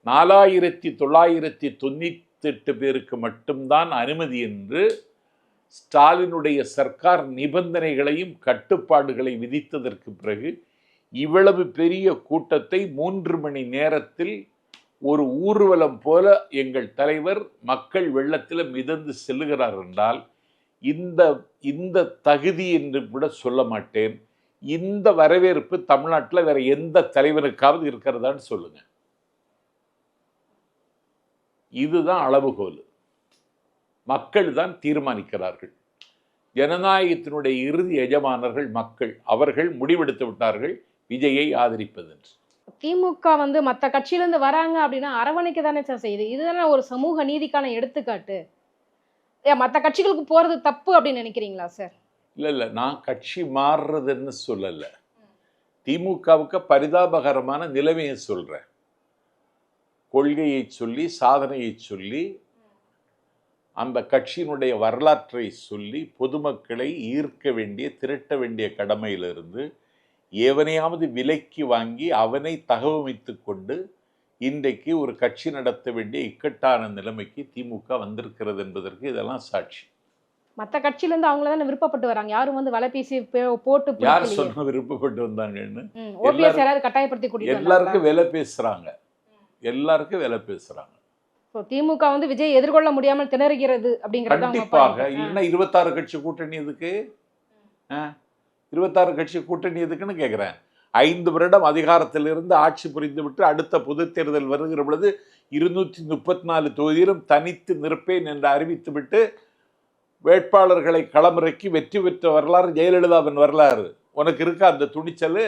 4998 பேருக்கு மட்டும்தான் அனுமதி என்று ஸ்டாலினுடைய சர்க்கார் நிபந்தனைகளையும் கட்டுப்பாடுகளை விதித்ததற்கு பிறகு இவ்வளவு பெரிய கூட்டத்தை 3 மணி நேரத்தில் ஒரு ஊர்வலம் போல எங்கள் தலைவர் மக்கள் வெள்ளத்தில் மிதந்து செல்லுகிறார் என்றால் இந்த தகுதி என்று கூட சொல்ல மாட்டேன். இந்த வரவேற்பு தமிழ்நாட்டில் வேற எந்த தலைவருக்காவது இருக்கிறதான்னு சொல்லுங்க. இதுதான் அளவுகோல். மக்கள் தான் தீர்மானிக்கிறார்கள். ஜனநாயகத்தினுடைய இறுதி எஜமானர்கள் மக்கள். அவர்கள் முடிவெடுத்து விட்டார்கள் விஜயை ஆதரிப்பது என்று. திமுக மற்ற கட்சியிலிருந்து வராங்க அப்படின்னா அரவணைக்க தானே சார் செய்யுது. இதுதானே ஒரு சமூக நீதிக்கான எடுத்துக்காட்டு. மற்ற கட்சிகளுக்கு போறது தப்பு அப்படின்னு நினைக்கிறீங்களா சார்? இல்ல நான் கட்சி மாறுறதுன்னு சொல்லல. திமுகவுக்கு பரிதாபகரமான நிலைமையை சொல்றேன். கொள்கையை சொல்லி சாதனையை சொல்லி அந்த கட்சியினுடைய வரலாற்றை சொல்லி பொதுமக்களை ஈர்க்க வேண்டிய திரட்ட வேண்டிய கடமையிலிருந்து எவனையாவது விலைக்கு வாங்கி அவனை தகவமைத்து கொண்டு இன்றைக்கு ஒரு கட்சி நடத்த வேண்டிய இக்கட்டான நிலைமைக்கு திமுக வந்திருக்கிறது என்பதற்கு இதெல்லாம் சாட்சி. மற்ற கட்சியிலேருந்து அவங்கள தானே விருப்பப்பட்டு வராங்க. யாரும் வலை பேசி போட்டு யார் சொன்ன விருப்பப்பட்டு வந்தாங்கன்னு கட்டாயப்படுத்தி எல்லாருக்கும் வேலை பேசுறாங்க. எல்லாருக்கும் வேலை பேசுறாங்க. திமுக விஜய் எதிர்கொள்ள முடியாமல் திணறுகிறது அப்படிங்கிறது கண்டிப்பாக. இல்லைன்னா 26 கட்சி கூட்டணி எதுக்கு? 26 கட்சி கூட்டணி எதுக்குன்னு கேட்குறேன். 5 வருடம் அதிகாரத்திலிருந்து ஆட்சி புரிந்து விட்டு அடுத்த பொது தேர்தல் வருகிற பொழுது 234 தொகுதியிலும் தனித்து நிற்பேன் என்று அறிவித்து விட்டு வேட்பாளர்களை களமிறக்கி வெற்றி பெற்ற வரலாறு ஜெயலலிதாவின் வரலாறு. உனக்கு இருக்கா அந்த துணிச்சல்?